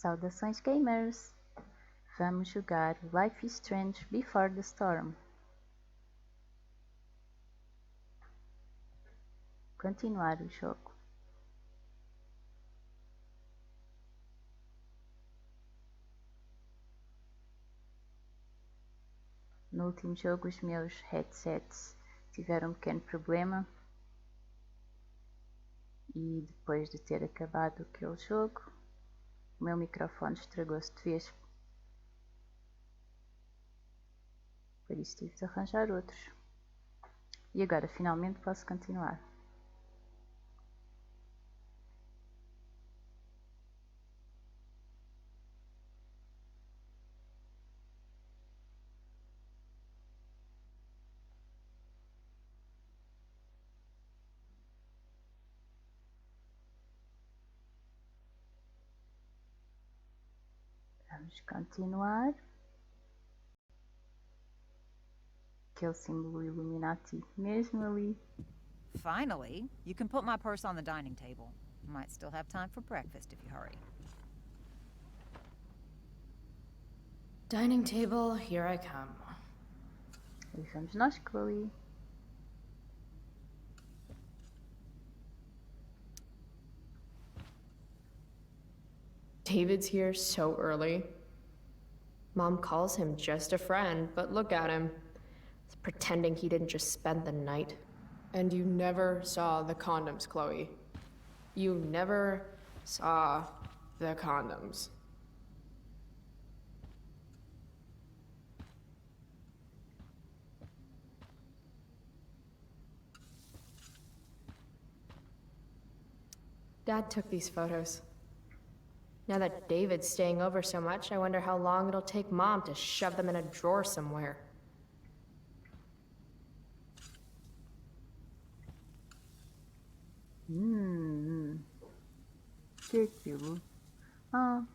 Saudações gamers! Vamos jogar Life is Strange Before the Storm. Continuar o jogo. No último jogo os meus headsets tiveram um pequeno problema e depois de ter acabado aquele jogo o meu microfone estragou-se de vez. Por isso tive de arranjar outros. E agora finalmente posso continuar. Vamos continuar. Aquele símbolo Illuminati mesmo ali. Finally, you can put my purse on the dining table. Might still have time for breakfast if you hurry. Dining table, here I come. E vamos nós, Chloe. David's here so early. Mom calls him just a friend, but look at him. He's pretending he didn't just spend the night. And you never saw the condoms, Chloe. You never saw the condoms. Dad took these photos. Now that David's staying over so much, I wonder how long it'll take Mom to shove them in a drawer somewhere. Que é aquilo? Ah,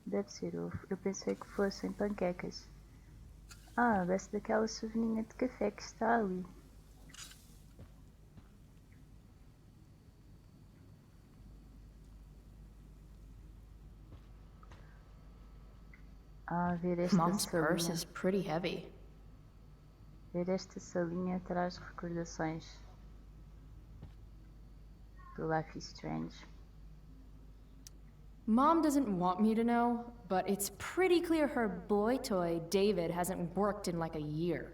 deve ser ovo. Eu pensei que fossem panquecas. Ah, deve daquela soveninha de café que está ali. Ah, ver esta Mom's purse salinha. is pretty heavy. Ver esta salinha traz recordações do Life is Strange. Mom doesn't want me to know, but it's pretty clear her boy toy, David, hasn't worked in like a year.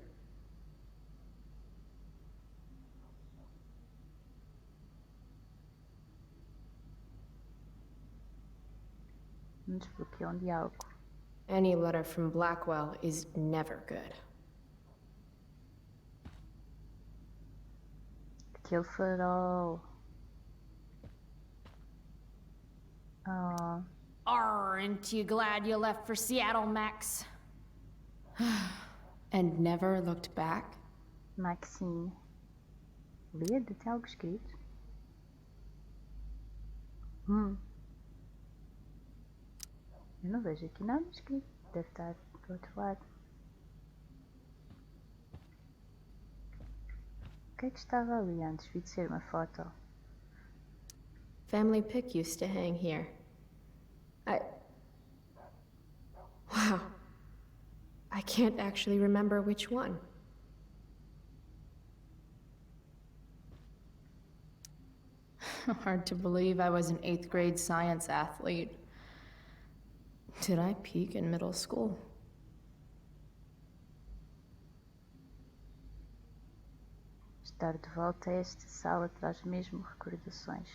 Desbloqueou um diálogo. Any letter from Blackwell is never good. Aquele farol. Oh, Aren't you glad you left for Seattle, Max? And never looked back? Maxine. Lê de diálogo escrito. Eu não vejo aqui nada escrito. Deve estar do outro lado. O que é que estava ali antes? Vi de ser uma foto. Family pic used to hang here. Wow. I can't actually remember which one. Hard to believe I was an 8th grade science athlete. Did I peak in middle school? Estar de volta a esta sala traz mesmo recordações.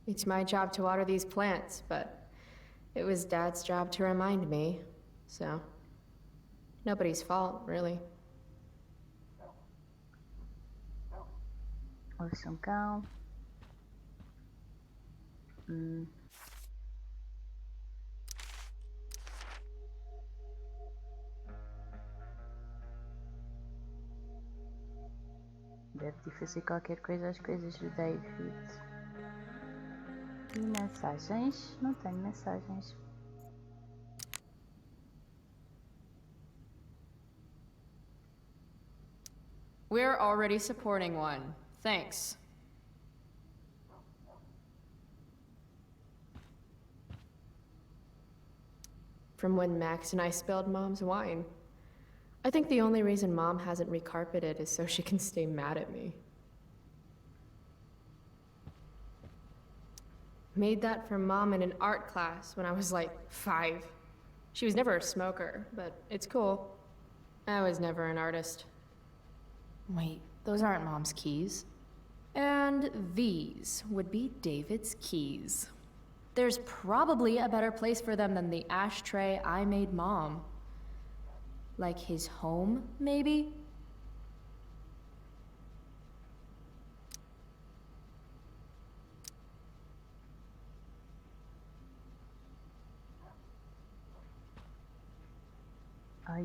It's my job to water these plants, but it was Dad's job to remind me, so nobody's fault, really. Ouça cão. Deve de fazer qualquer coisa às coisas do David. E mensagens? Não tenho mensagens. We're already supporting one. Thanks. From when Max and I spilled Mom's wine. I think the only reason Mom hasn't recarpeted is so she can stay mad at me. Made that for Mom in an art class when I was like 5. She was never a smoker, but it's cool. I was never an artist. Wait, those aren't Mom's keys. And these would be David's keys. There's probably a better place for them than the ashtray I made Mom. Like his home, maybe?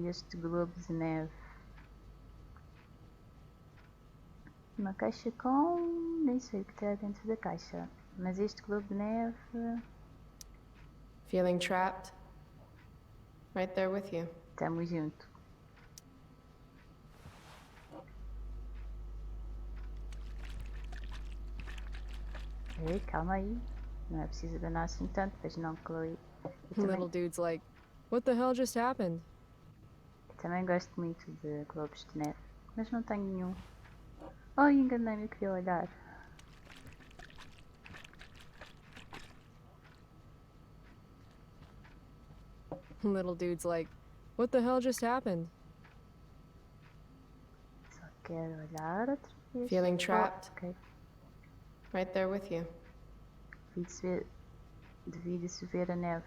Este globo de neve. Uma caixa com... nem sei o que está dentro da caixa. Mas este globo de neve... Feeling trapped? Right there with you. Tamo junto. Ei, calma aí. Não é preciso abanar assim tanto, pois não, Chloe. Little dude's like, what the hell just happened? Também gosto muito de globos de neve, mas não tenho nenhum. Oh, enganei-me, eu queria olhar. Little dude's like, what the hell just happened? Só quero olhar outra vez. Feeling trapped? Oh, ok. Right there with you. Devia-se ver a neve.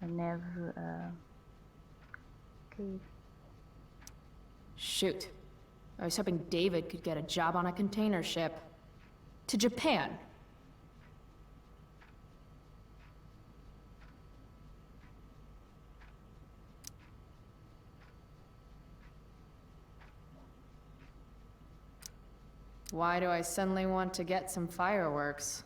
A neve... cair. Shoot. I was hoping David could get a job on a container ship. To Japan. Why do I suddenly want to get some fireworks?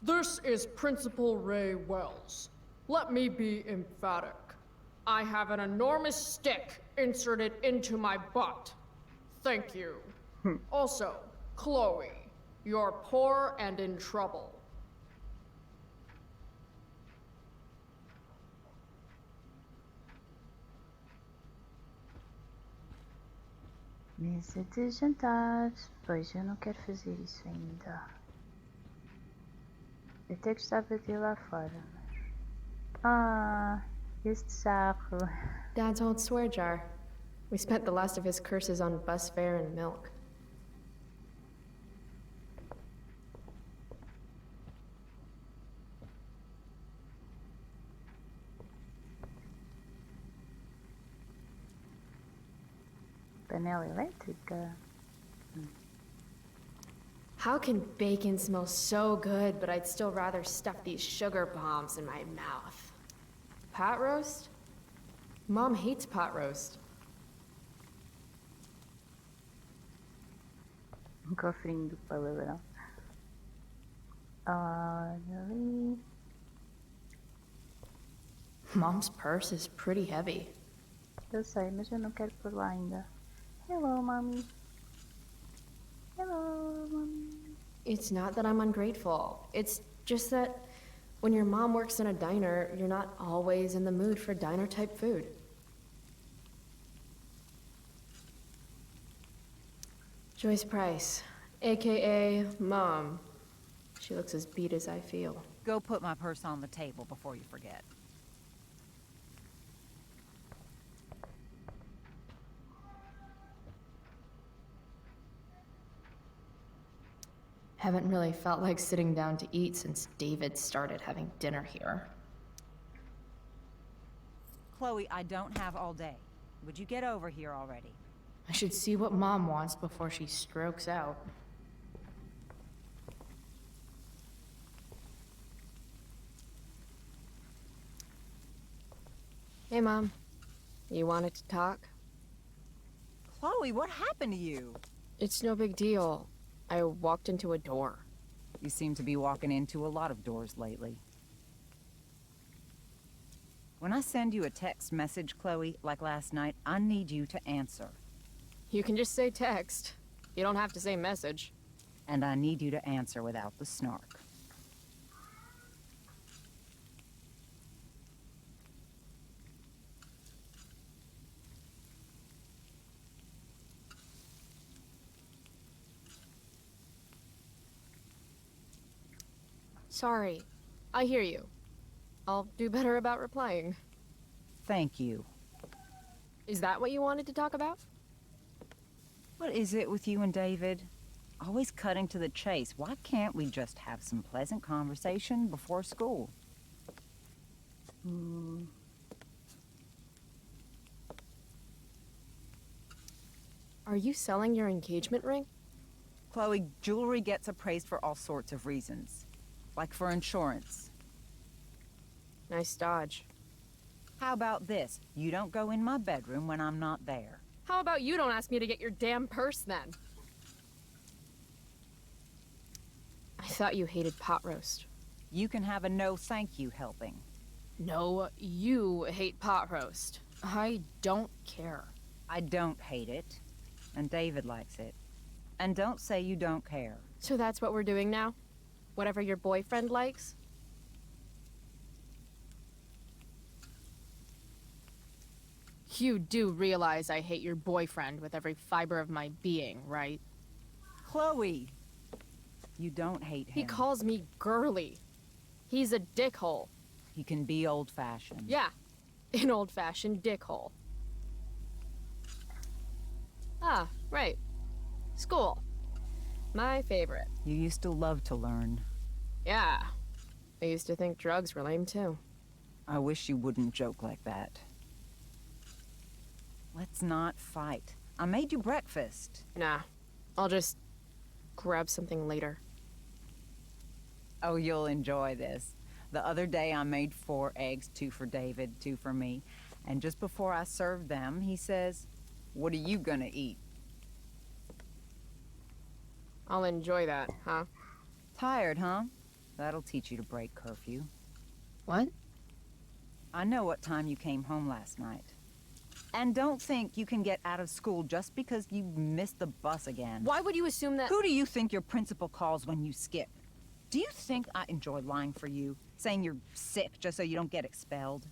This is Principal Ray Wells. Let me be emphatic. I have an enormous stick inserted into my butt. Thank you. Also, Chloe, you're poor and in trouble. Mesa de jantar. Pois eu não quero fazer isso ainda. Eu até gostava de ir lá fora, mas... Ah, este jarro. Dad's old swear jar. We spent the last of his curses on bus fare and milk. Panela elétrica. How can bacon smell so good, but I'd still rather stuff these sugar bombs in my mouth? Pot roast? Mom hates pot roast. Cofrinho do palavrão. Olha ali. Mom's purse is pretty heavy. Eu sei, mas eu não quero por lá ainda. Hello, mommy. Hello, mommy. It's not that I'm ungrateful. It's just that when your mom works in a diner, you're not always in the mood for diner-type food. Joyce Price, aka Mom. She looks as beat as I feel. Go put my purse on the table before you forget. Haven't really felt like sitting down to eat since David started having dinner here. Chloe, I don't have all day. Would you get over here already? I should see what Mom wants before she strokes out. Hey, Mom. You wanted to talk? Chloe, what happened to you? It's no big deal. I walked into a door. You seem to be walking into a lot of doors lately. When I send you a text message, Chloe, like last night, I need you to answer. You can just say text. You don't have to say message. And I need you to answer without the snark. Sorry. I hear you. I'll do better about replying. Thank you. Is that what you wanted to talk about? What is it with you and David? Always cutting to the chase. Why can't we just have some pleasant conversation before school? Are you selling your engagement ring? Chloe, jewelry gets appraised for all sorts of reasons. Like for insurance. Nice dodge. How about this? You don't go in my bedroom when I'm not there. How about you don't ask me to get your damn purse then? I thought you hated pot roast. You can have a no thank you helping. No, you hate pot roast. I don't care. I don't hate it. And David likes it. And don't say you don't care. So that's what we're doing now? Whatever your boyfriend likes? You do realize I hate your boyfriend with every fiber of my being, right? Chloe! You don't hate him. He calls me girly. He's a dickhole. He can be old-fashioned. Yeah, an old-fashioned dickhole. Ah, right. School. My favorite. You used to love to learn. Yeah. I used to think drugs were lame too. I wish you wouldn't joke like that. Let's not fight. I made you breakfast. Nah. I'll just grab something later. Oh, you'll enjoy this. The other day I made 4 eggs, 2 for David, 2 for me. And just before I served them, he says, "What are you gonna eat?" I'll enjoy that, huh? Tired, huh? That'll teach you to break curfew. What? I know what time you came home last night. And don't think you can get out of school just because you missed the bus again. Why would you assume that— Who do you think your principal calls when you skip? Do you think I enjoy lying for you? Saying you're sick just so you don't get expelled?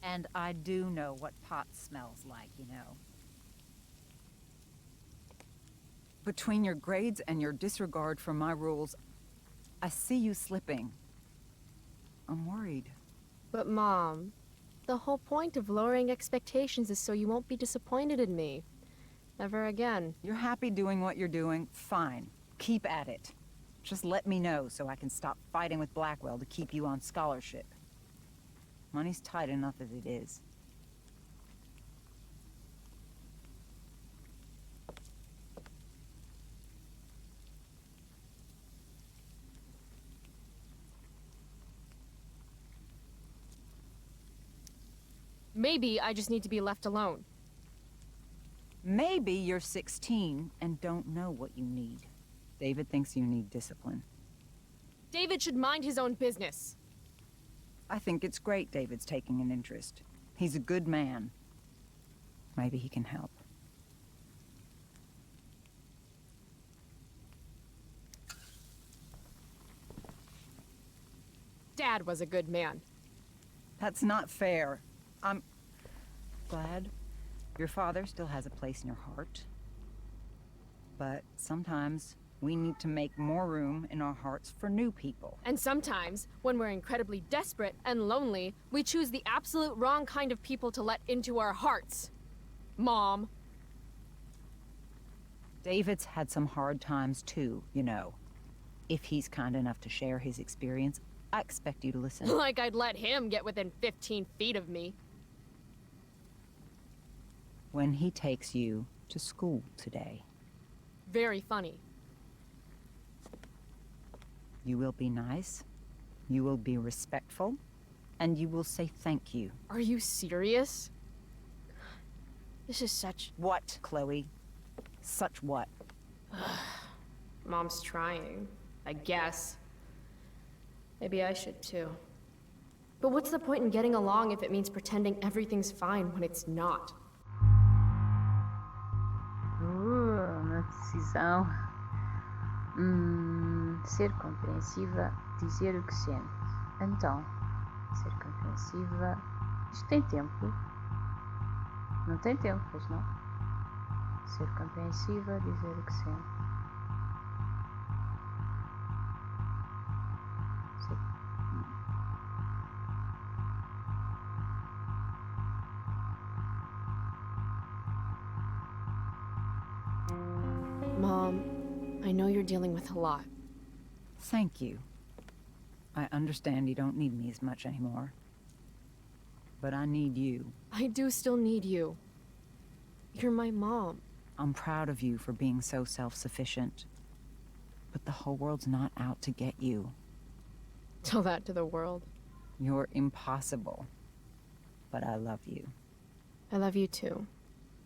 And I do know what pot smells like, you know. Between your grades and your disregard for my rules, I see you slipping. I'm worried. But Mom, the whole point of lowering expectations is so you won't be disappointed in me. Ever again. You're happy doing what you're doing? Fine. Keep at it. Just let me know so I can stop fighting with Blackwell to keep you on scholarship. Money's tight enough as it is. Maybe I just need to be left alone. Maybe you're 16 and don't know what you need. David thinks you need discipline. David should mind his own business. I think it's great David's taking an interest. He's a good man. Maybe he can help. Dad was a good man. That's not fair. I'm glad your father still has a place in your heart. But sometimes we need to make more room in our hearts for new people. And sometimes, when we're incredibly desperate and lonely, we choose the absolute wrong kind of people to let into our hearts. Mom. David's had some hard times too, you know. If he's kind enough to share his experience, I expect you to listen. Like I'd let him get within 15 feet of me. When he takes you to school today, Very funny. you will be nice, you will be respectful, and you will say thank you. Are you serious? This is such— What, Chloe? Such what? Mom's trying, I guess. Maybe I should too. But what's the point in getting along if it means pretending everything's fine when it's not? Ooh, uma decisão. Ser compreensiva, dizer o que sente. Então, ser compreensiva. Isto tem tempo? Não tem tempo, pois não? Ser compreensiva, dizer o que sente. Mom, I know you're dealing with a lot. Thank you. I understand you don't need me as much anymore. But I need you. I do still need you. You're my mom. I'm proud of you for being so self-sufficient. But the whole world's not out to get you. Tell that to the world. You're impossible. But I love you. I love you too.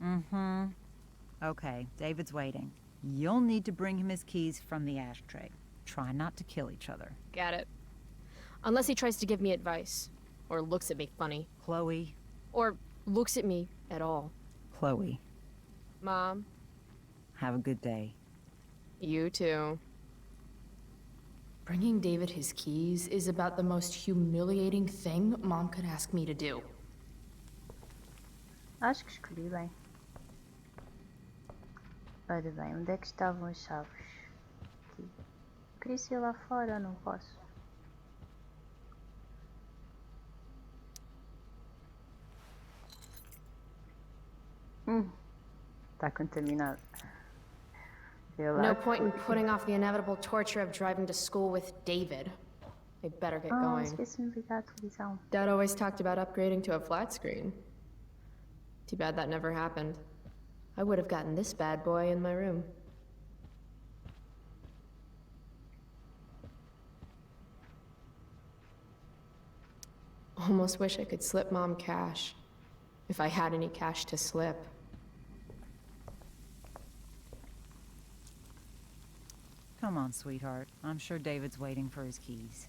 Mm-hmm. Okay, David's waiting. You'll need to bring him his keys from the ashtray. Try not to kill each other. Got it. Unless he tries to give me advice. Or looks at me funny. Chloe. Or looks at me at all. Chloe. Mom, Have a good day. you too. Bringing David his keys is about the most humiliating thing Mom could ask me to do. Acho que escolhi bem. Ora bem, onde é que estavam as chaves? Aqui. Queria ser lá fora, não posso. Está contaminado. Vê lá No que point in foi. putting off the inevitable torture of driving to school with David. I better get Ah, going. esqueci-me de ligar a televisão. Dad always talked about upgrading to a flat screen. Too bad that never happened. I would have gotten this bad boy in my room. Almost wish I could slip Mom cash. If I had any cash to slip. Come on, sweetheart. I'm sure David's waiting for his keys.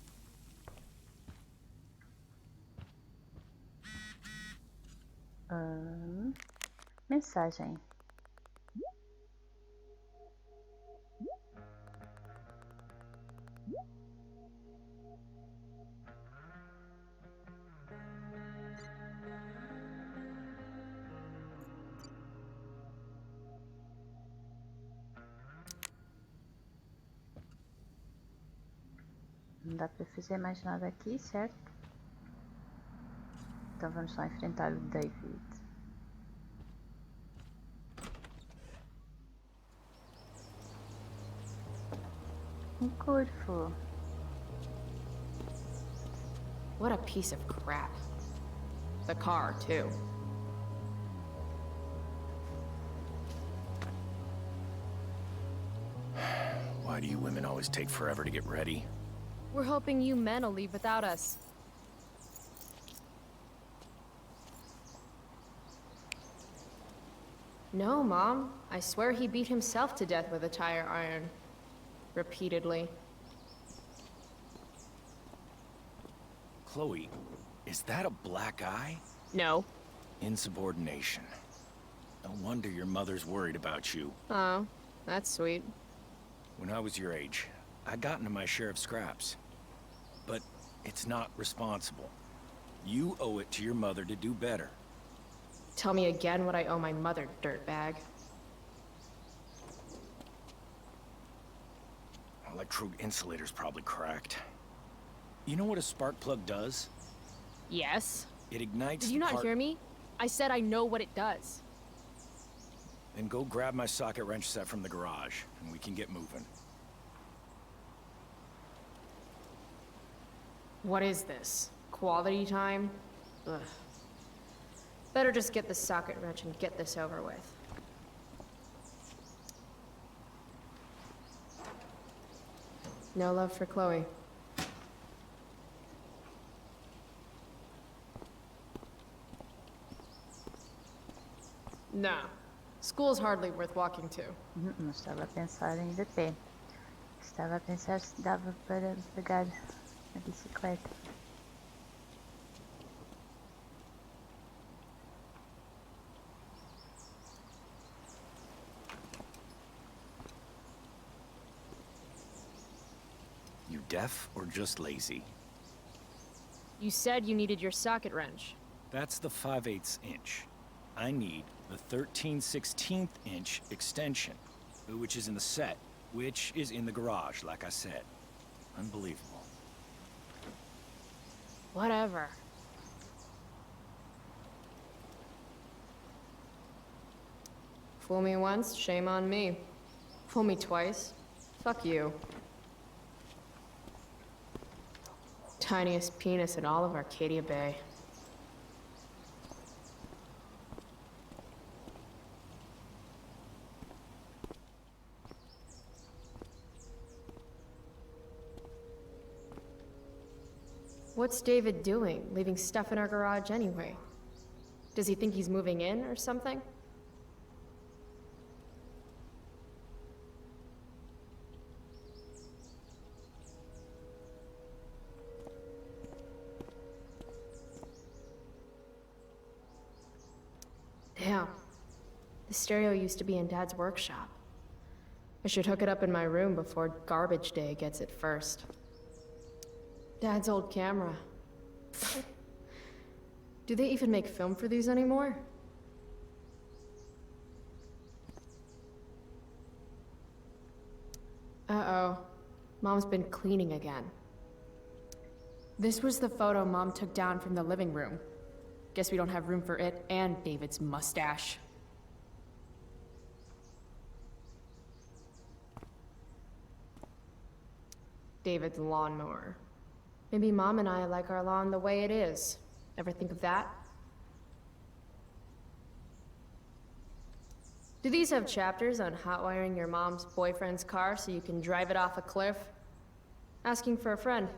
Mensagem. Não dá para fazer mais nada aqui, certo? Então vamos lá enfrentar o David. Um corvo. What a piece of crap. The car, too. Why do you women always take forever to get ready? We're hoping you men will leave without us. No, Mom. I swear he beat himself to death with a tire iron. Repeatedly. Chloe, is that a black eye? No. Insubordination. No wonder your mother's worried about you. Oh, that's sweet. When I was your age, I got into my share of scraps. But it's not responsible. You owe it to your mother to do better. Tell me again what I owe my mother, dirtbag. Electrode insulator's probably cracked. You know what a spark plug does? Yes? It ignites Did you the not part- hear me? I said I know what it does. Then go grab my socket wrench set from the garage, and we can get moving. What is this? Quality time? Ugh. Better just get the socket wrench and get this over with. No love for Chloe. No. School's hardly worth walking to. Não estava a pensar em ir a pé. Estava a pensar se dava para pegar a bicicleta. deaf or just lazy. You said you needed your socket wrench. That's the 5/8 inch. I need the 13/16 inch extension, which is in the set, which is in the garage, like I said. Unbelievable. Whatever. Fool me once, shame on me. Fool me twice, fuck you. Tiniest penis in all of Arcadia Bay. What's David doing, leaving stuff in our garage anyway? Does he think he's moving in or something? Damn. The stereo used to be in Dad's workshop. I should hook it up in my room before garbage day gets it first. Dad's old camera. Do they even make film for these anymore? Uh-oh. Mom's been cleaning again. This was the photo Mom took down from the living room. Guess we don't have room for it and David's mustache. David's lawnmower. Maybe Mom and I like our lawn the way it is. Ever think of that? Do these have chapters on hotwiring your mom's boyfriend's car so you can drive it off a cliff? Asking for a friend.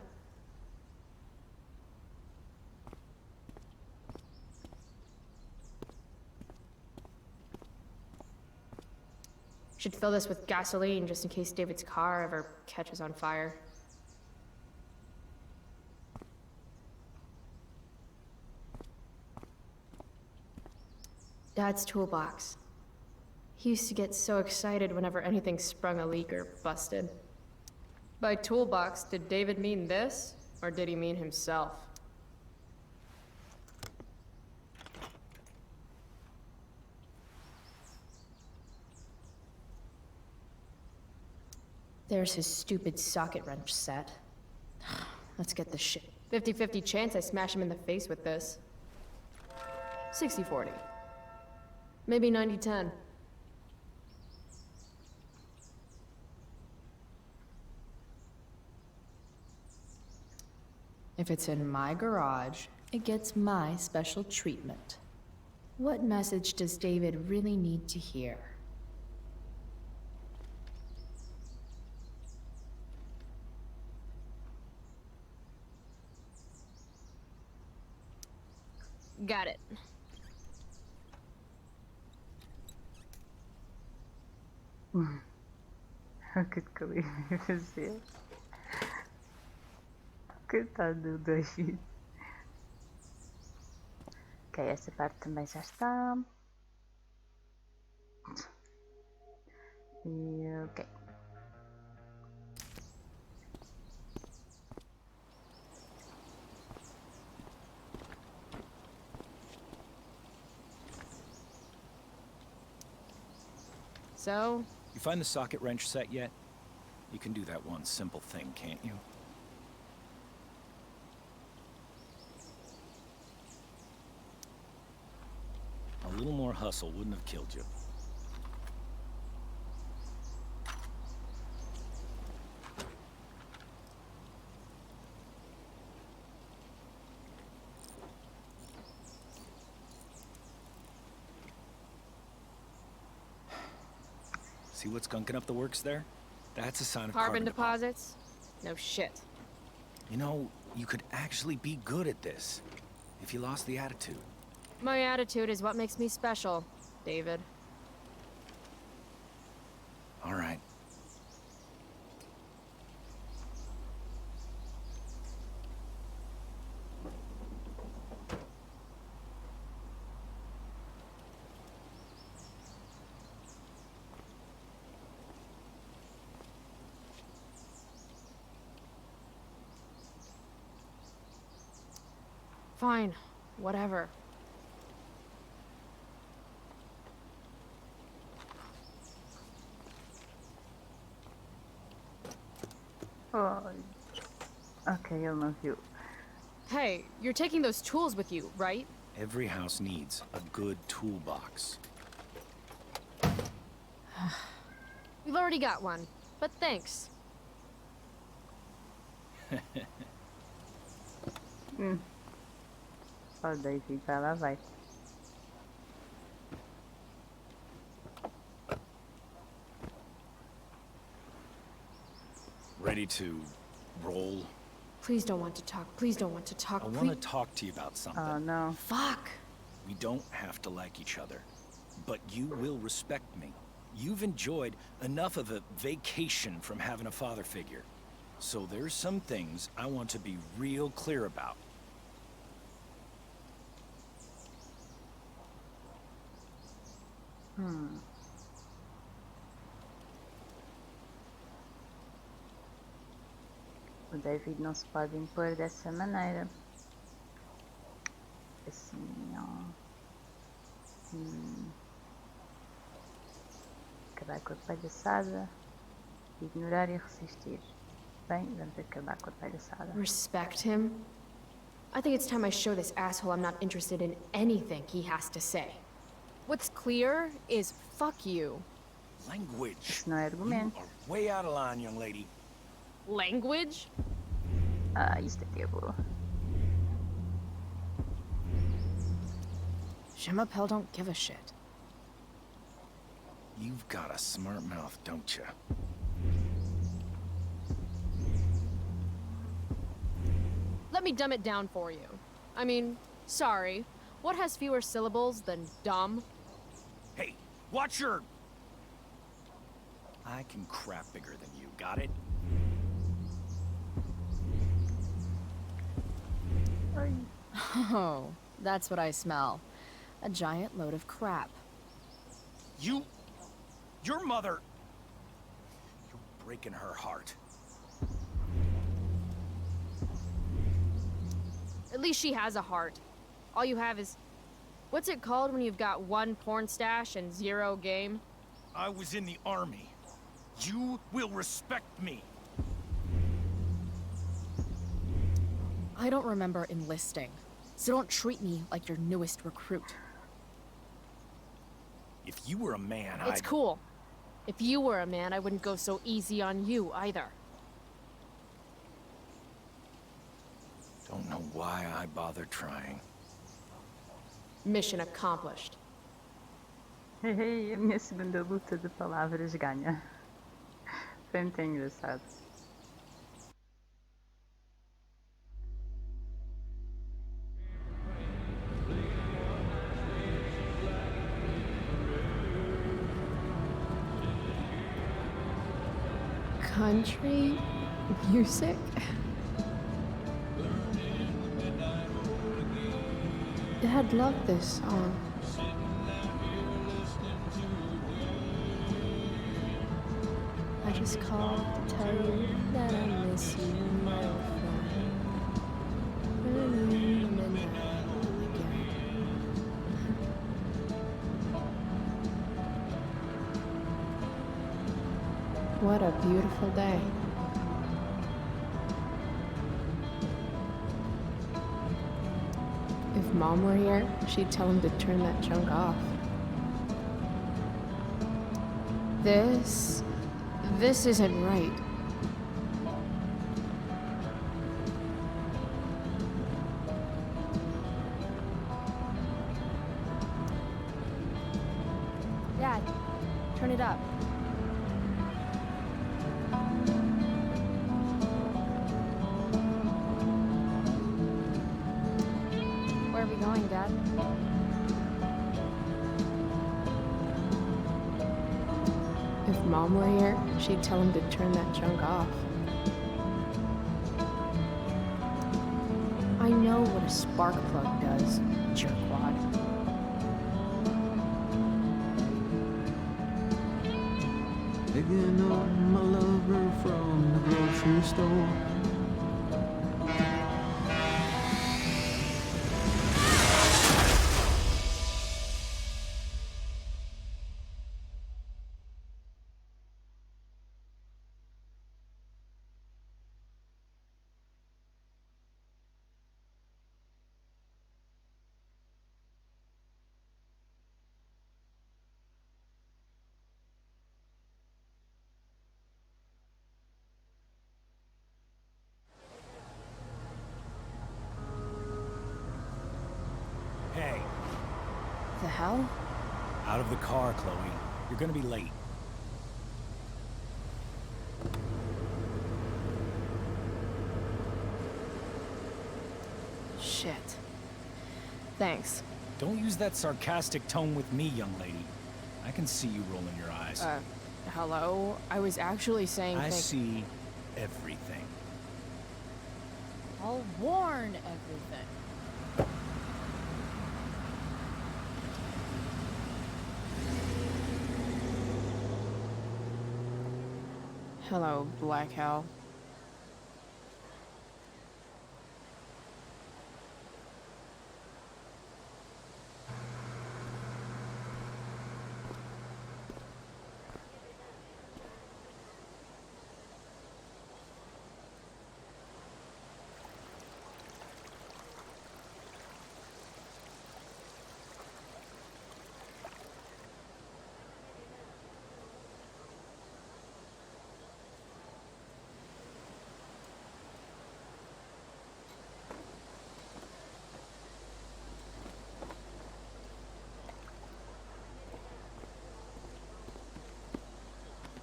Should fill this with gasoline just in case David's car ever catches on fire. Dad's toolbox. He used to get so excited whenever anything sprung a leak or busted. By toolbox, did David mean this, or did he mean himself? There's his stupid socket wrench set. Let's get this shit. 50-50 chance I smash him in the face with this. 60-40. Maybe 90-10. If it's in my garage, it gets my special treatment. What message does David really need to hear? Got it. O que que eu ia fazer? Coitado do David. Ok, essa parte também já está. E ok. So? You find the socket wrench set yet? You can do that one simple thing, can't you? A little more hustle wouldn't have killed you. See what's gunking up the works there? That's a sign of Carbon deposits? No shit. You know, you could actually be good at this if you lost the attitude. My attitude is what makes me special, David. All right. Fine. Whatever. Ai. Ok, ele não viu. Hey, you're taking those tools with you, right? Every house needs a good toolbox. We've already got one, but thanks. Ó, o David vai lá, vai. Ready to roll? Please don't want to talk. Please don't want to talk. I want to talk to you about something. Oh, não. Fuck. We don't have to like each other, but you will respect me. You've enjoyed enough of a vacation from having a father figure. So there's some things I want to be real clear about. O David não se pode impor dessa maneira. Assim, ó. Acabar com a palhaçada. Ignorar e resistir. Bem, vamos acabar com a palhaçada. Respect him? I think it's time I show this asshole I'm not interested in anything he has to say. What's clear is fuck you. Language. Isso não é argumento. You are way out of line, young lady. Language? Ah, isto é teu. Shemapel don't give a shit. You've got a smart mouth, don't you? Let me dumb it down for you. I mean, sorry. What has fewer syllables than dumb? Hey, watch your... I can crap bigger than you, got it? Oh, that's what I smell. A giant load of crap. Your mother... You're breaking her heart. At least she has a heart. All you have is... What's it called when you've got one porn stash and zero game? I was in the army. You will respect me. I don't remember enlisting, so don't treat me like your newest recruit. If you were a man, It's cool. If you were a man, I wouldn't go so easy on you, either. Don't know why I bothered trying. Mission accomplished. A minha segunda luta de palavras ganha. Foi muito engraçado. Country music? Dad loved this song. I just called to tell you that I miss you, my old friend. What a beautiful day. If Mom were here, she'd tell him to turn that junk off. This isn't right. Dad, turn it up. Where are we going, Dad? If Mom were here, she'd tell him to turn that junk off. I know what a spark plug does, jerkwad. Picking up my lover from the grocery store. The hell? Out of the car, Chloe. You're gonna be late. Shit. Thanks. Don't use that sarcastic tone with me, young lady. I can see you rolling your eyes. Hello? I was actually saying I see everything. I'll warn everything. Hello, Black Hell.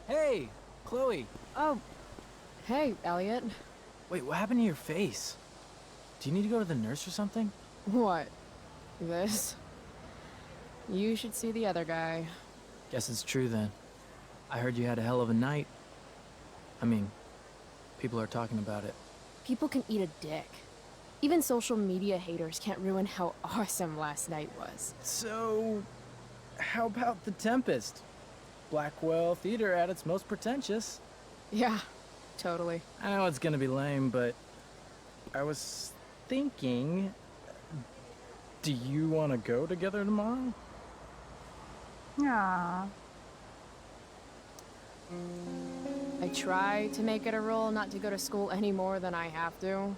Hey, Chloe. Oh. Hey, Elliot. Wait, what happened to your face? Do you need to go to the nurse or something? What? This? You should see the other guy. Guess it's true then. I heard you had a hell of a night. I mean, people are talking about it. People can eat a dick. Even social media haters can't ruin how awesome last night was. So, how about The Tempest? Blackwell Theater at its most pretentious. Yeah, totally. I know it's gonna be lame, but I was thinking, do you want to go together tomorrow? Aww. I try to make it a rule not to go to school any more than I have to.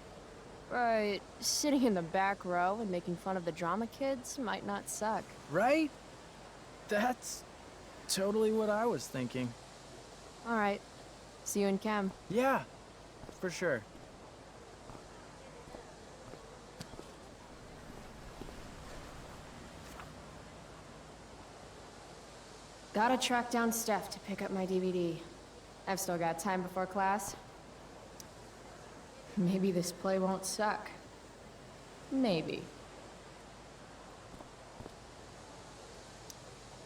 But sitting in the back row and making fun of the drama kids might not suck. Right? That's totally what I was thinking. Alright. See you in chem. Yeah, for sure. Gotta track down Steph to pick up my DVD. I've still got time before class. Maybe this play won't suck. Maybe.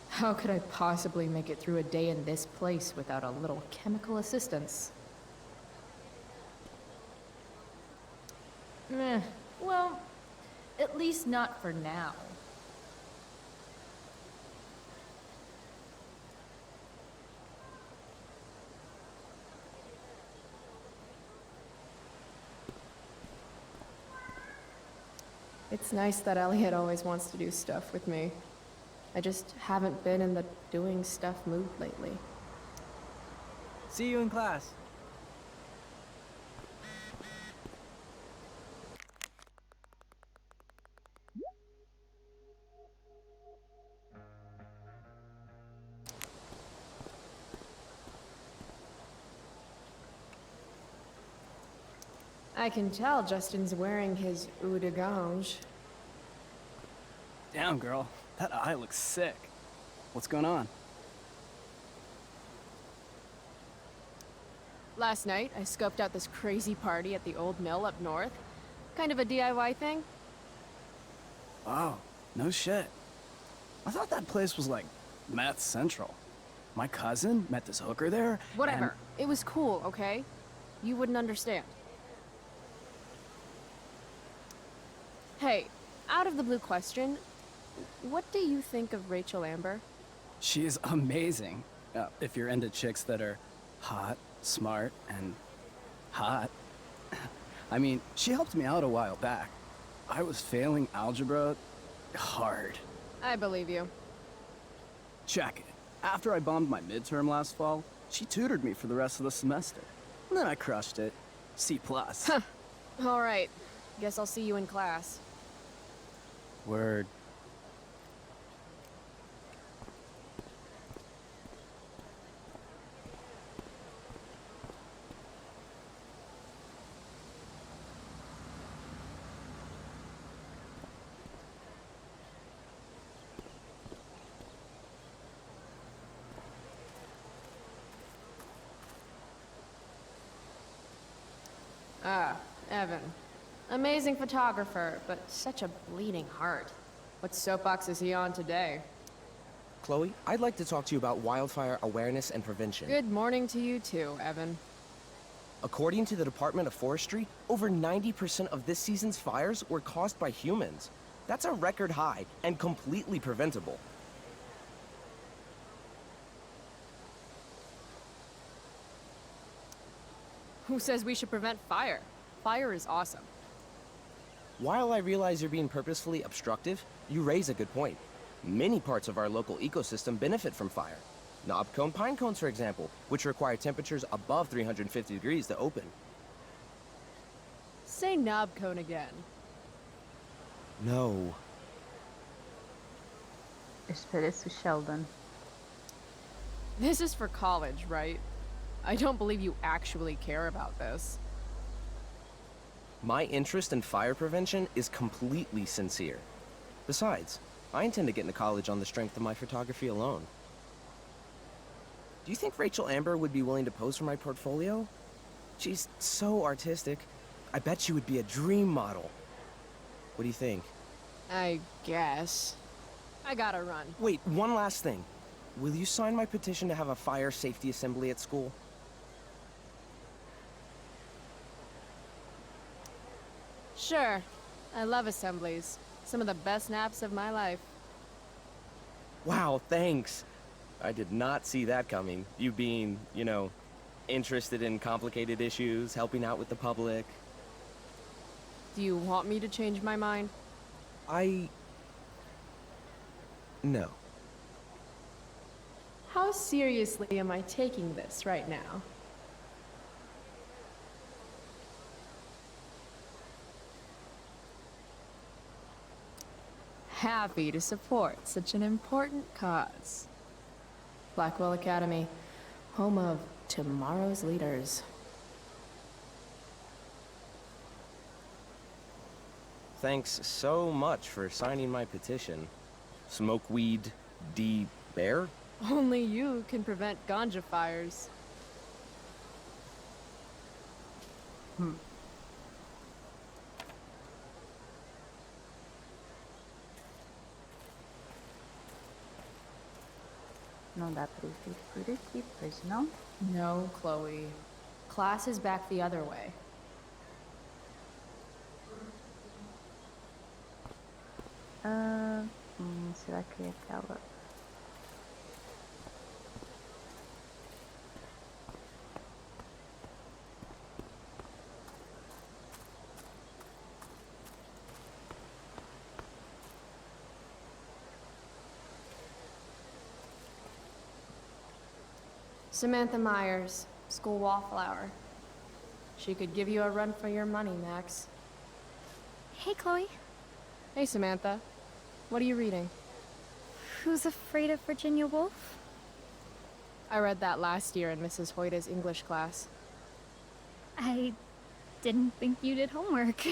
How could I possibly make it through a day in this place without a little chemical assistance? Meh. Well, at least not for now. It's nice that Elliot always wants to do stuff with me. I just haven't been in the doing stuff mood lately. See you in class. I can tell Justin's wearing his eau de gange. Damn, girl. That eye looks sick. What's going on? Last night, I scoped out this crazy party at the old mill up north. Kind of a DIY thing. Wow, no shit. I thought that place was like meth central. My cousin met this hooker there. Whatever. It was cool, okay? You wouldn't understand. Hey, out of the blue question, what do you think of Rachel Amber? She is amazing. If you're into chicks that are hot, smart, and hot. I mean, she helped me out a while back. I was failing algebra hard. I believe you. Check it. After I bombed my midterm last fall, she tutored me for the rest of the semester. And then I crushed it. C+. All right. Guess I'll see you in class. Word. Ah, Evan. Amazing photographer, but such a bleeding heart. What soapbox is he on today? Chloe, I'd like to talk to you about wildfire awareness and prevention. Good morning to you too, Evan. According to the Department of Forestry, over 90% of this season's fires were caused by humans. That's a record high and completely preventable. Who says we should prevent fire? Fire is awesome. While I realize you're being purposefully obstructive, you raise a good point. Many parts of our local ecosystem benefit from fire. Knobcone pine cones, for example, which require temperatures above 350 degrees to open. Say knob cone again. No. Este parece o Sheldon. This is for college, right? I don't believe you actually care about this. My interest in fire prevention is completely sincere. Besides, I intend to get into college on the strength of my photography alone. Do you think Rachel Amber would be willing to pose for my portfolio? She's so artistic. I bet she would be a dream model. What do you think? I guess. I gotta run. Wait, one last thing. Will you sign my petition to have a fire safety assembly at school? Sure. I love assemblies. Some of the best naps of my life. Wow, thanks. I did not see that coming. You being, you know, interested in complicated issues, helping out with the public. Do you want me to change my mind? No. How seriously am I taking this right now? Happy to support such an important cause. Blackwell Academy, home of tomorrow's leaders. Thanks so much for signing my petition. Smokeweed D. Bear? Only you can prevent ganja fires. Não dá para vir por aqui, pois não? No, Chloe. Class is back the other way. Será que é aquela? Samantha Myers, school wallflower. She could give you a run for your money, Max. Hey, Chloe. Hey, Samantha. What are you reading? Who's Afraid of Virginia Woolf? I read that last year in Mrs. Hoyta's English class. I didn't think you did homework.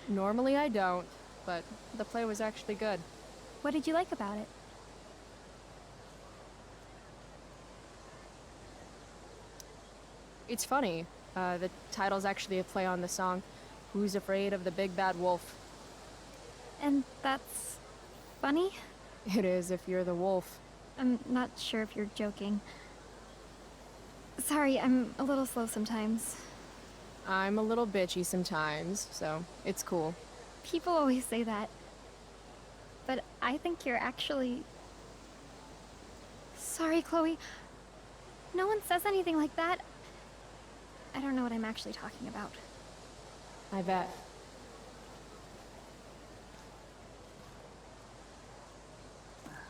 Normally I don't, but the play was actually good. What did you like about it? It's funny. The title's actually a play on the song, Who's Afraid of the Big Bad Wolf? And that's funny? It is if you're the wolf. I'm not sure if you're joking. Sorry, I'm a little slow sometimes. I'm a little bitchy sometimes, so it's cool. People always say that. But I think you're actually... Sorry, Chloe. No one says anything like that. I don't know what I'm actually talking about. I bet.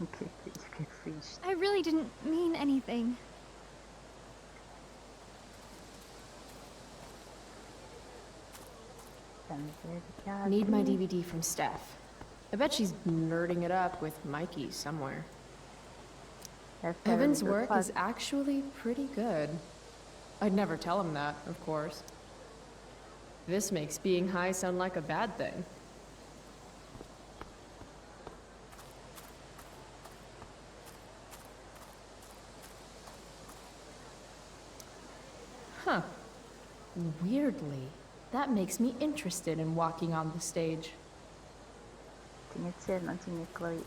O que fiz? I really didn't mean anything. Vamos ver aqui a Need my árvore. DVD from Steph. I bet she's nerding it up with Mikey somewhere. Deve ter Evan's do work outro is actually pretty good. I'd never tell him that, of course. This makes being high sound like a bad thing. Huh. Weirdly, that makes me interested in walking on the stage. Tinha de ser, não tinha, Chloe.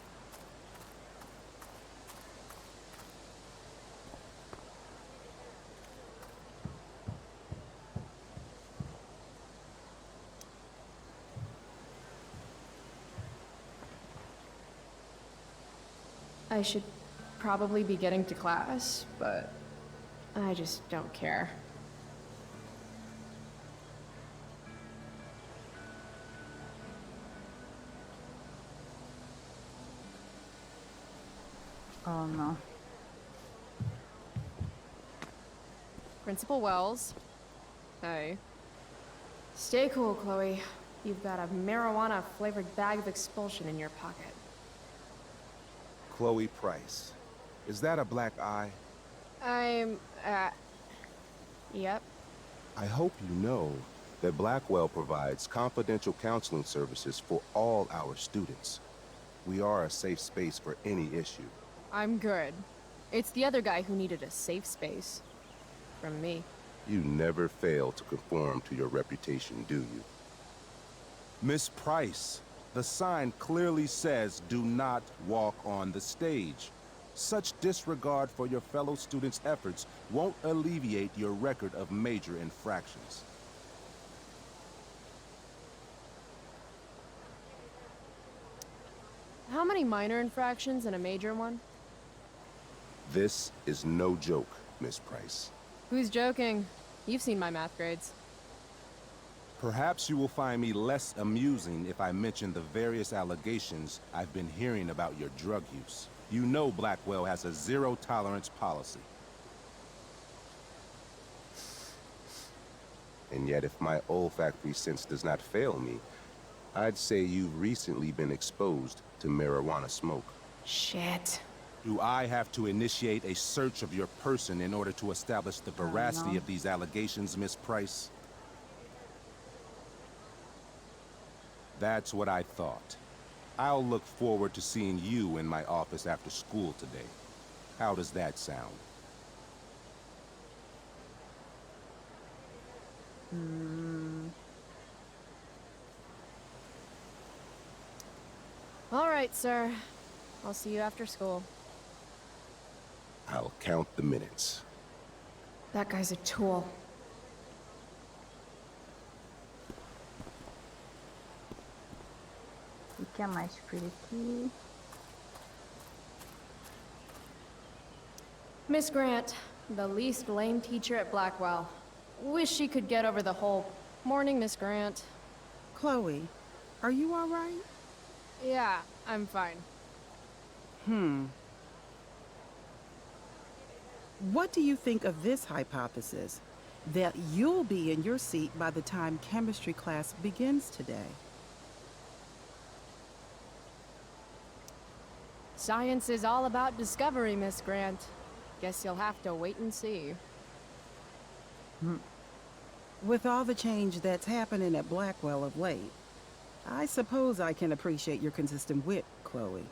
I should probably be getting to class, but I just don't care. Oh no. Principal Wells. Hey. Stay cool, Chloe. You've got a marijuana-flavored bag of expulsion in your pocket. Chloe Price. Is that a black eye? Yep. I hope you know that Blackwell provides confidential counseling services for all our students. We are a safe space for any issue. I'm good. It's the other guy who needed a safe space. From me. You never fail to conform to your reputation, do you? Miss Price, the sign clearly says do not walk on the stage. Such disregard for your fellow students' efforts won't alleviate your record of major infractions. How many minor infractions and a major one? This is no joke, Miss Price. Who's joking? You've seen my math grades. Perhaps you will find me less amusing if I mention the various allegations I've been hearing about your drug use. You know Blackwell has a zero-tolerance policy. And yet, if my olfactory sense does not fail me, I'd say you've recently been exposed to marijuana smoke. Shit. Do I have to initiate a search of your person in order to establish the veracity of these allegations, Miss Price? That's what I thought. I'll look forward to seeing you in my office after school today. How does that sound? All right, sir. I'll see you after school. I'll count the minutes. That guy's a tool. O que é mais por aqui? Miss Grant, the least lame teacher at Blackwell. Wish she could get over the whole morning, Miss Grant. Chloe, are you all right? Yeah, I'm fine. What do you think of this hypothesis? That you'll be in your seat by the time chemistry class begins today. Science is all about discovery, Miss Grant. Guess you'll have to wait and see. With all the change that's happening at Blackwell of late, I suppose I can appreciate your consistent wit, Chloe.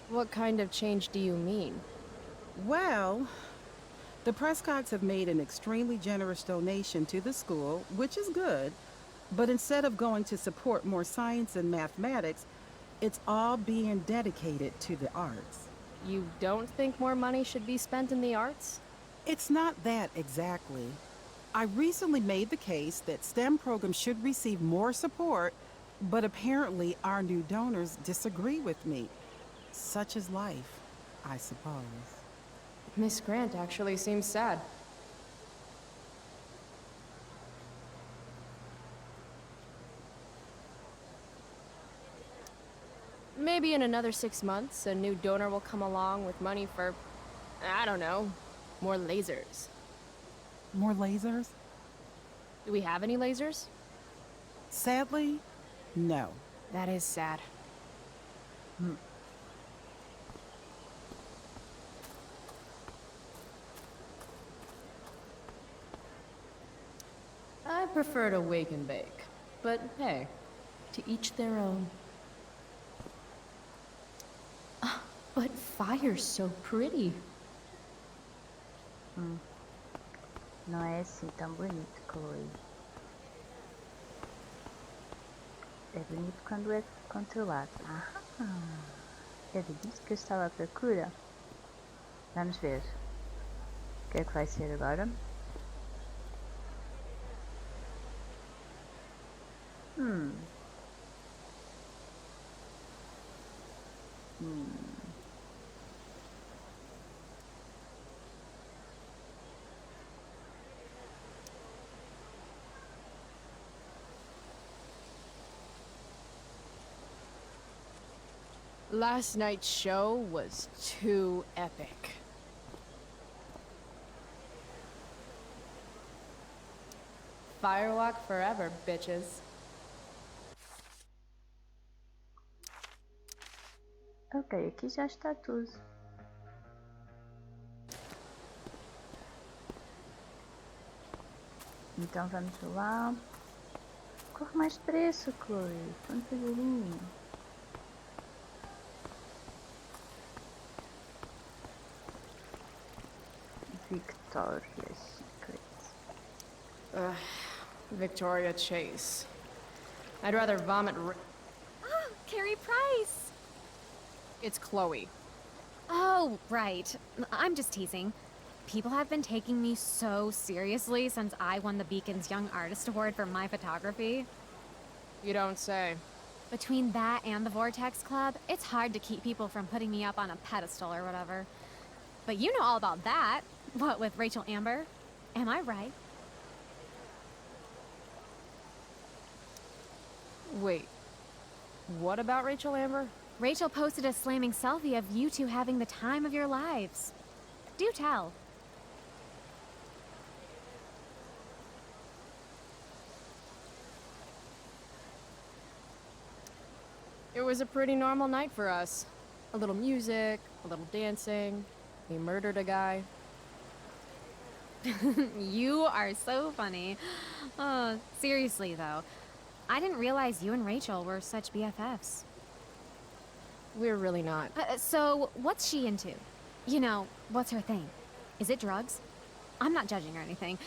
What kind of change do you mean? Well, the Prescotts have made an extremely generous donation to the school, which is good, but instead of going to support more science and mathematics, it's all being dedicated to the arts. You don't think more money should be spent in the arts? It's not that exactly. I recently made the case that STEM programs should receive more support, but apparently our new donors disagree with me. Such is life, I suppose. Miss Grant actually seems sad. Maybe in another 6 months, a new donor will come along with money for, I don't know, more lasers. More lasers? Do we have any lasers? Sadly, no. That is sad. I prefer to wake and bake, but hey, to each their own. But fire's so pretty. Não é assim tão bonito, Chloe. É bonito quando é controlado. Era disso que eu estava à procura. Vamos ver. O que é que vai ser agora? Hum. Last night's show was too epic. Firewalk forever, bitches. Ok, aqui já está tudo. Então vamos lá. Corre mais depressa, Chloe. Vamos devagarinho. Victoria's Secret. Victoria Chase. I'd rather vomit. Carrie Price! It's Chloe. Oh, right. I'm just teasing. People have been taking me so seriously since I won the Beacon's Young Artist Award for my photography. You don't say. Between that and the Vortex Club, it's hard to keep people from putting me up on a pedestal or whatever. But you know all about that. What, with Rachel Amber? Am I right? Wait. What about Rachel Amber? Rachel posted a slamming selfie of you two having the time of your lives. Do tell. It was a pretty normal night for us. A little music, a little dancing. We murdered a guy. You are so funny. Oh, seriously though, I didn't realize you and Rachel were such BFFs. We're really not. So, what's she into? You know, what's her thing? Is it drugs? I'm not judging or anything.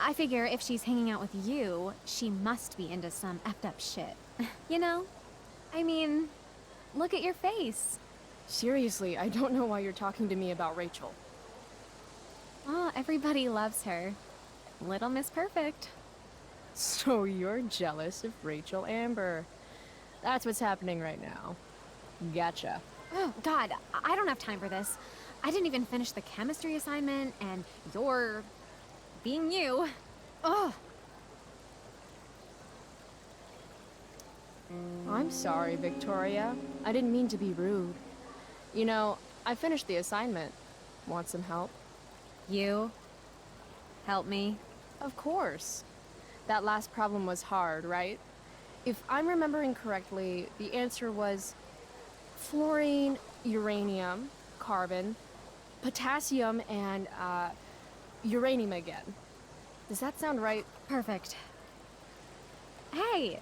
I figure if she's hanging out with you, she must be into some effed up shit. You know? I mean, look at your face. Seriously, I don't know why you're talking to me about Rachel. Oh, everybody loves her. Little Miss Perfect. So you're jealous of Rachel Amber. That's what's happening right now. Gotcha. Oh, God, I don't have time for this. I didn't even finish the chemistry assignment, and you're being you. Ugh. I'm sorry, Victoria. I didn't mean to be rude. You know, I finished the assignment. Want some help? You? Help me? Of course. That last problem was hard, right? If I'm remembering correctly, the answer was fluorine, uranium, carbon, potassium, and, uranium again. Does that sound right? Perfect. Hey!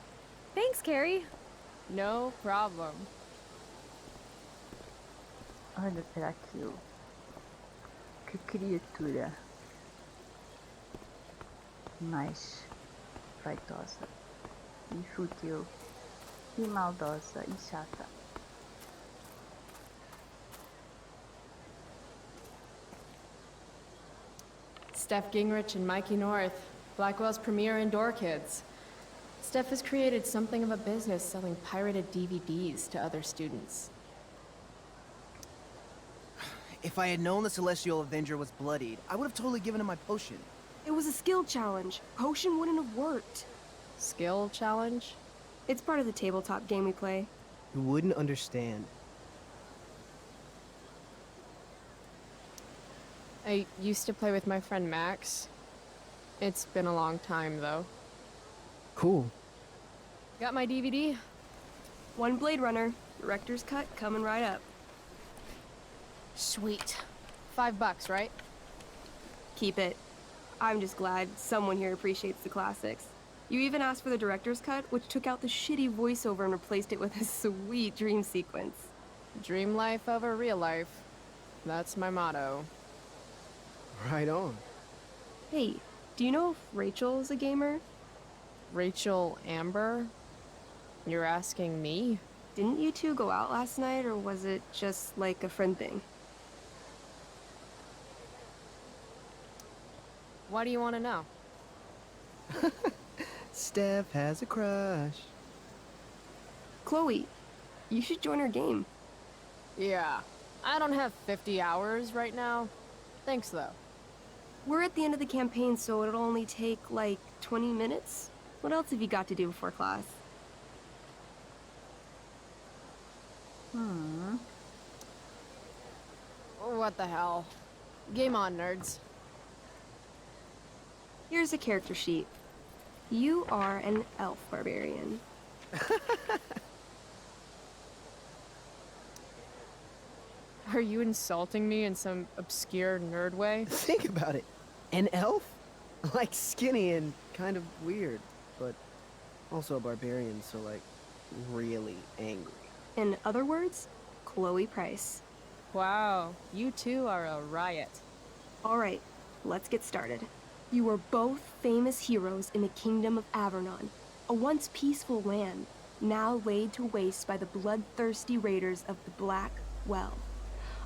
Thanks, Carrie. No problem. Olha para aquilo. Que criatura mais vaidosa e fútil e maldosa e chata. Steph Gingrich and Mikey North, Blackwell's premier indoor kids. Steph has created something of a business selling pirated DVDs to other students. If I had known the Celestial Avenger was bloodied, I would have totally given him my potion. It was a skill challenge. Potion wouldn't have worked. Skill challenge? It's part of the tabletop game we play. You wouldn't understand. I used to play with my friend Max. It's been a long time, though. Cool. Got my DVD? One Blade Runner, director's cut coming right up. Sweet. $5, right? Keep it. I'm just glad someone here appreciates the classics. You even asked for the director's cut, which took out the shitty voiceover and replaced it with a sweet dream sequence. Dream life over real life. That's my motto. Right on. Hey, do you know if Rachel is a gamer? Rachel Amber? You're asking me? Didn't you two go out last night, or was it just like a friend thing? Why do you want to know? Steph has a crush. Chloe, you should join our game. Yeah, I don't have 50 hours right now. Thanks, though. We're at the end of the campaign, so it'll only take, like, 20 minutes. What else have you got to do before class? What the hell? Game on, nerds. Here's a character sheet. You are an elf barbarian. Are you insulting me in some obscure nerd way? Think about it. An elf? Like skinny and kind of weird, but also a barbarian, so like really angry. In other words, Chloe Price. Wow, you two are a riot. All right, let's get started. You are both famous heroes in the Kingdom of Avernon, a once peaceful land, now laid to waste by the bloodthirsty raiders of the Black Well.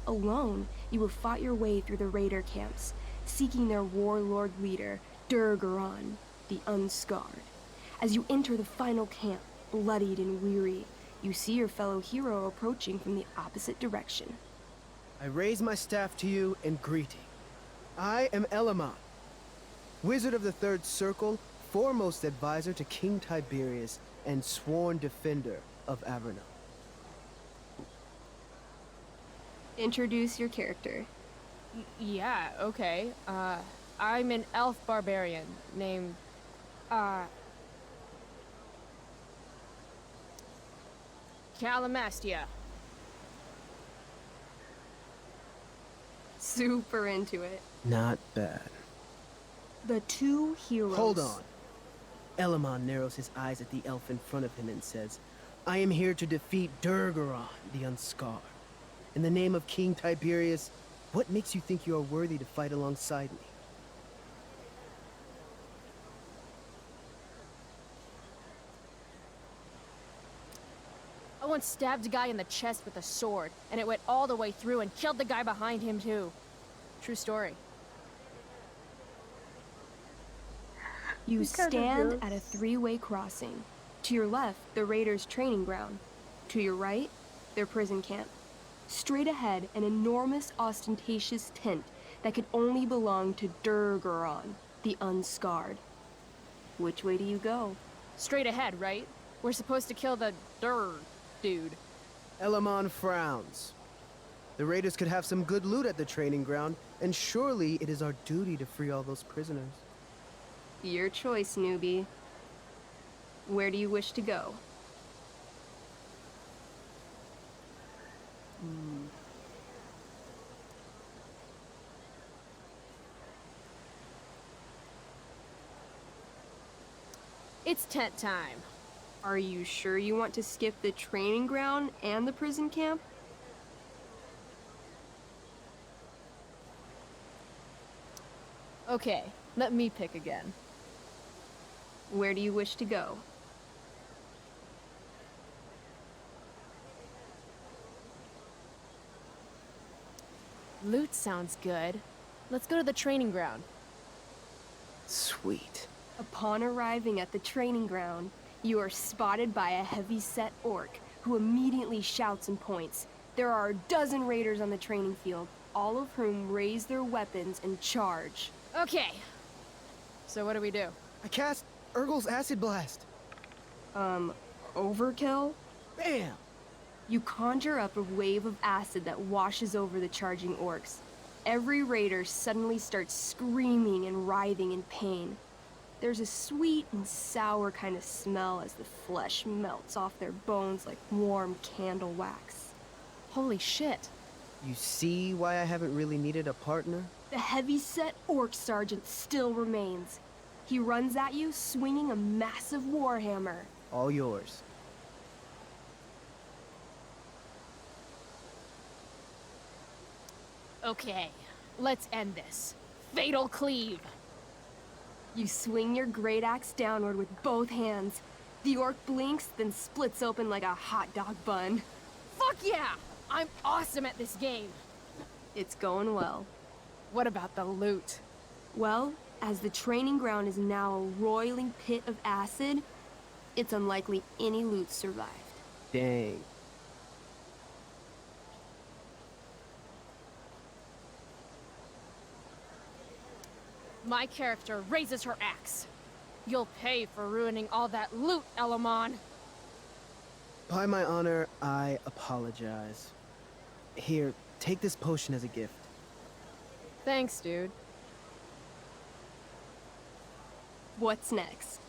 Alone, you have fought your way through the raider camps, seeking their warlord leader, Durgaron, the Unscarred. As you enter the final camp, bloodied and weary, you see your fellow hero approaching from the opposite direction. I raise my staff to you in greeting. I am Elamon, Wizard of the Third Circle, foremost advisor to King Tiberius, and sworn defender of Avernon. Introduce your character. Yeah, okay. I'm an elf barbarian named, Calamastia. Super into it. Not bad. The two heroes. Hold on. Elamon narrows his eyes at the elf in front of him and says, I am here to defeat Durgaron, the Unscarred. In the name of King Tiberius, what makes you think you are worthy to fight alongside me? I once stabbed a guy in the chest with a sword, and it went all the way through and killed the guy behind him, too. True story. You stand at a three-way crossing. To your left, the raiders' training ground. To your right, their prison camp. Straight ahead, an enormous, ostentatious tent that could only belong to Durgaron, the Unscarred. Which way do you go? Straight ahead, right? We're supposed to kill the dude. Elamon frowns. The raiders could have some good loot at the training ground, and surely it is our duty to free all those prisoners. Your choice, newbie. Where do you wish to go? It's tent time. Are you sure you want to skip the training ground and the prison camp? Okay, let me pick again. Where do you wish to go? Loot sounds good. Let's go to the training ground. Sweet. Upon arriving at the training ground, you are spotted by a heavy-set orc who immediately shouts and points. There are a dozen raiders on the training field, all of whom raise their weapons and charge. Okay. So what do we do? I cast Urgel's Acid Blast. Overkill? Bam! You conjure up a wave of acid that washes over the charging orcs. Every raider suddenly starts screaming and writhing in pain. There's a sweet and sour kind of smell as the flesh melts off their bones like warm candle wax. Holy shit. You see why I haven't really needed a partner? The heavy-set orc sergeant still remains. He runs at you, swinging a massive warhammer. All yours. Okay, let's end this. Fatal cleave! You swing your great axe downward with both hands. The orc blinks, then splits open like a hot dog bun. Fuck yeah! I'm awesome at this game. It's going well. What about the loot? Well, as the training ground is now a roiling pit of acid, it's unlikely any loot survived. Dang. My character raises her axe. You'll pay for ruining all that loot, Elamon. By my honor, I apologize. Here, take this potion as a gift. Thanks, dude. What's next?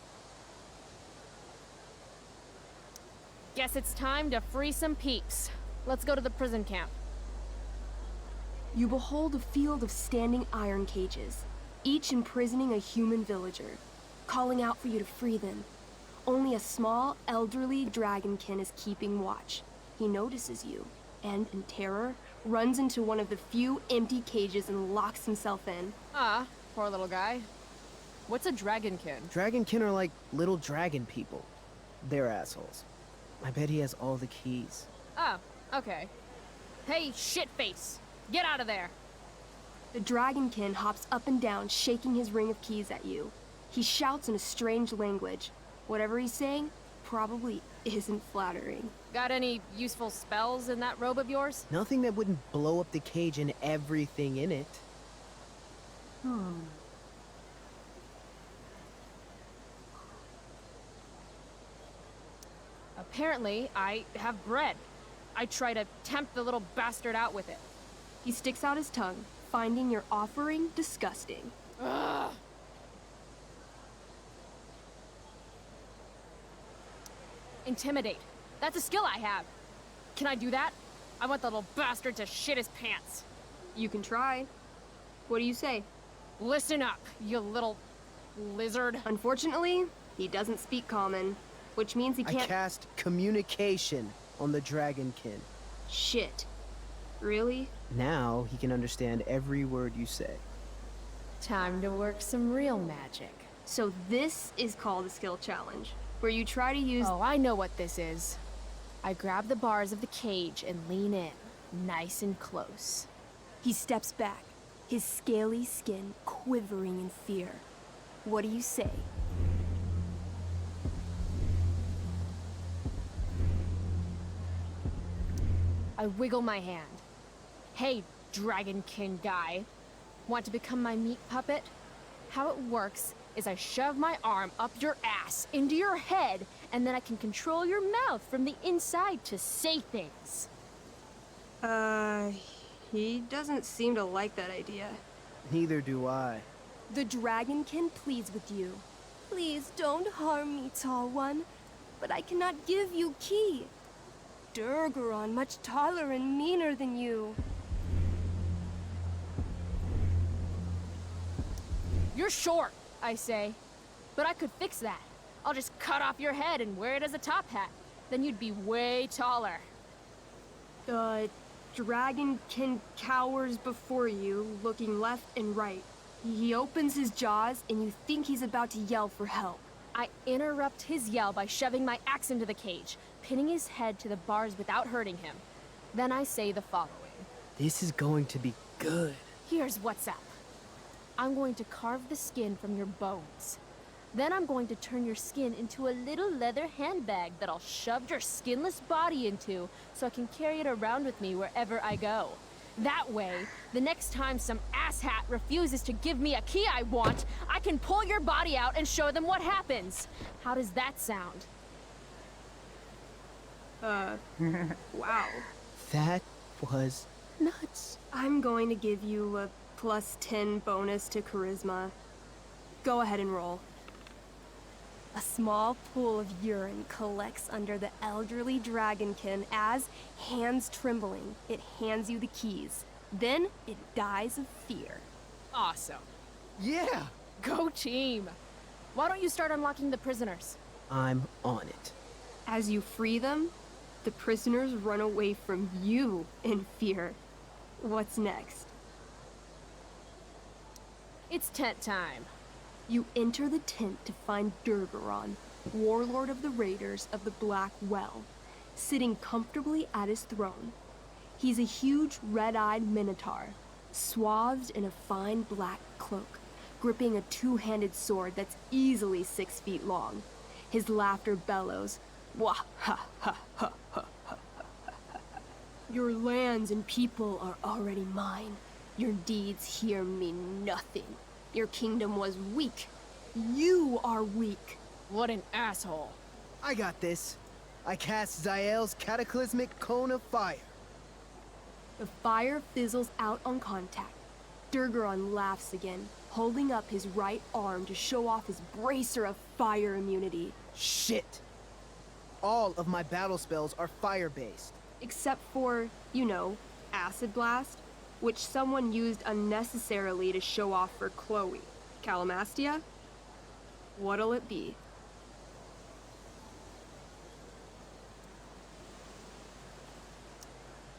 Guess it's time to free some peeps. Let's go to the prison camp. You behold a field of standing iron cages, each imprisoning a human villager, calling out for you to free them. Only a small, elderly dragonkin is keeping watch. He notices you, and in terror, runs into one of the few empty cages and locks himself in. Ah, poor little guy. What's a dragonkin? Dragonkin are like little dragon people. They're assholes. I bet he has all the keys. Oh, okay. Hey, shitface! Get out of there! The dragonkin hops up and down, shaking his ring of keys at you. He shouts in a strange language. Whatever he's saying probably isn't flattering. Got any useful spells in that robe of yours? Nothing that wouldn't blow up the cage and everything in it. Apparently, I have bread. I try to tempt the little bastard out with it. He sticks out his tongue, finding your offering disgusting. Ugh. Intimidate. That's a skill I have. Can I do that? I want the little bastard to shit his pants. You can try. What do you say? Listen up, you little lizard. Unfortunately, he doesn't speak common, which means he can't— I cast communication on the dragonkin. Shit. Really? Now he can understand every word you say. Time to work some real magic. So this is called a skill challenge, where you try to use— Oh, I know what this is. I grab the bars of the cage and lean in, nice and close. He steps back, his scaly skin quivering in fear. What do you say? I wiggle my hand. Hey, dragonkin guy. Want to become my meat puppet? How it works is I shove my arm up your ass into your head, and then I can control your mouth from the inside to say things. He doesn't seem to like that idea. Neither do I. The dragonkin pleads with you. Please don't harm me, tall one, but I cannot give you key. Durgaron much taller and meaner than you. You're short, I say. But I could fix that. I'll just cut off your head and wear it as a top hat. Then you'd be way taller. The dragonkin cowers before you, looking left and right. He opens his jaws, and you think he's about to yell for help. I interrupt his yell by shoving my axe into the cage, pinning his head to the bars without hurting him. Then I say the following. This is going to be good. Here's what's up. I'm going to carve the skin from your bones. Then I'm going to turn your skin into a little leather handbag that I'll shove your skinless body into so I can carry it around with me wherever I go. That way, the next time some asshat refuses to give me a key I want, I can pull your body out and show them what happens. How does that sound? Wow. That was nuts. I'm going to give you a +10 bonus to charisma. Go ahead and roll. A small pool of urine collects under the elderly dragonkin as, hands trembling, it hands you the keys. Then it dies of fear. Awesome. Yeah! Go team! Why don't you start unlocking the prisoners? I'm on it. As you free them, the prisoners run away from you in fear. What's next? It's tent time. You enter the tent to find Durgaron, warlord of the Raiders of the Black Well, sitting comfortably at his throne. He's a huge red-eyed minotaur, swathed in a fine black cloak, gripping a two-handed sword that's easily 6 feet long. His laughter bellows, wah ha ha ha ha ha. Your lands and people are already mine. Your deeds here mean nothing. Your kingdom was weak. You are weak. What an asshole. I got this. I cast Zael's cataclysmic cone of fire. The fire fizzles out on contact. Durgaron laughs again, holding up his right arm to show off his bracer of fire immunity. Shit! All of my battle spells are fire-based. Except for, you know, Acid Blast, which someone used unnecessarily to show off for Chloe. Calamastia? What'll it be?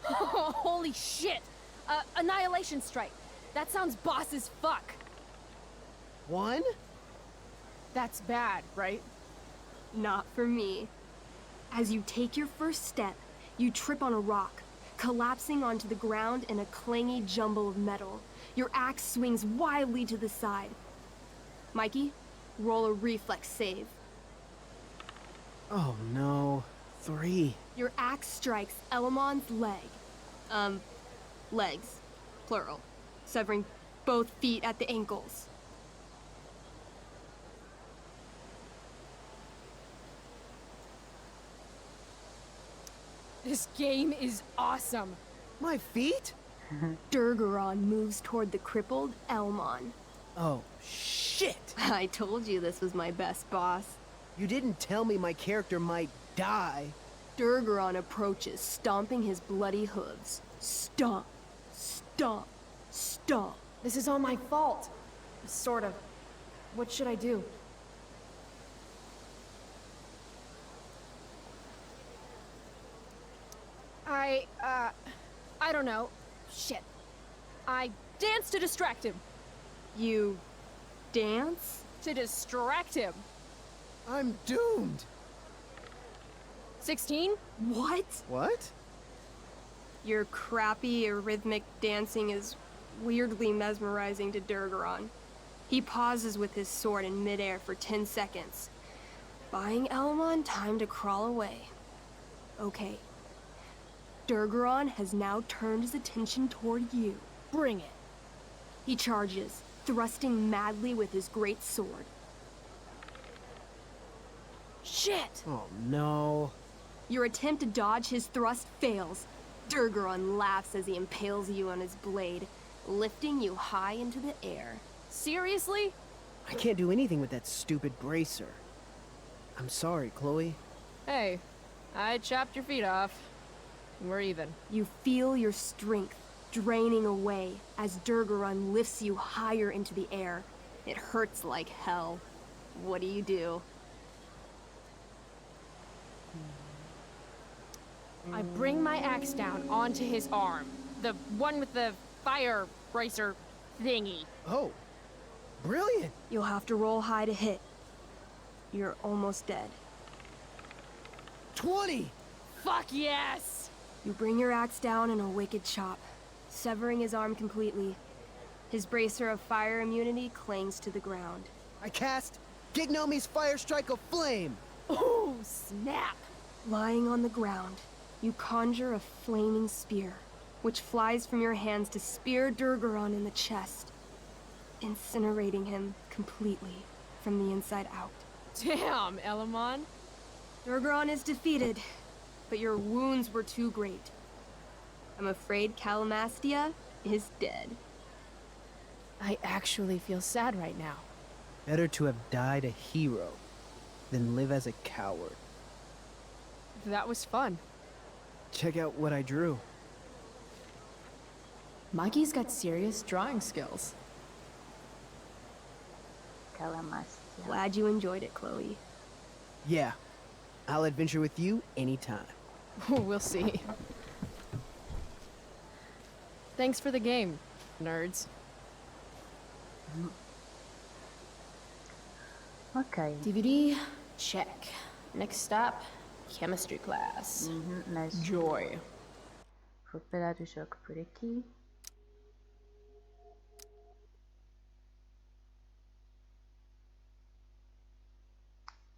Holy shit! Annihilation Strike. That sounds boss as fuck. One? That's bad, right? Not for me. As you take your first step, you trip on a rock, collapsing onto the ground in a clangy jumble of metal. Your axe swings wildly to the side. Mikey, roll a reflex save. Oh no. 3. Your axe strikes Elamon's leg. Legs. Plural. Severing both feet at the ankles. This game is awesome. My feet? Durgaron moves toward the crippled Elmon. Oh, shit! I told you this was my best boss. You didn't tell me my character might die. Durgaron approaches, stomping his bloody hooves. Stomp, stomp, stomp. This is all my fault. Sort of. What should I do? I don't know. Shit. I dance to distract him. You dance? To distract him. I'm doomed. 16? What? What? Your crappy, arrhythmic dancing is weirdly mesmerizing to Durgaron. He pauses with his sword in midair for 10 seconds, buying Elmon time to crawl away. Okay. Durgaron has now turned his attention toward you. Bring it. He charges, thrusting madly with his great sword. Shit! Oh no. Your attempt to dodge his thrust fails. Durgaron laughs as he impales you on his blade, lifting you high into the air. Seriously? I can't do anything with that stupid bracer. I'm sorry, Chloe. Hey, I chopped your feet off. We're even. You feel your strength draining away as Durgaron lifts you higher into the air. It hurts like hell. What do? I bring my axe down onto his arm. The one with the fire bracer thingy. Oh, brilliant! You'll have to roll high to hit. You're almost dead. 20! Fuck yes! You bring your axe down in a wicked chop, severing his arm completely. His bracer of fire immunity clings to the ground. I cast Gignomi's Fire Strike of Flame! Oh, snap! Lying on the ground, you conjure a flaming spear, which flies from your hands to spear Durgaron in the chest, incinerating him completely from the inside out. Damn, Elamon. Durgaron is defeated, but your wounds were too great. I'm afraid Calamastia is dead. I actually feel sad right now. Better to have died a hero than live as a coward. That was fun. Check out what I drew. Mikey's got serious drawing skills. Calamastia. Glad you enjoyed it, Chloe. Yeah, I'll adventure with you anytime. We'll see. Thanks for the game, nerds. Ok. DVD, Check. Next stop, chemistry class. Mas Joy. vou parar o jogo por aqui.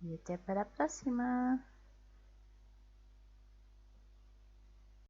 E até para a próxima!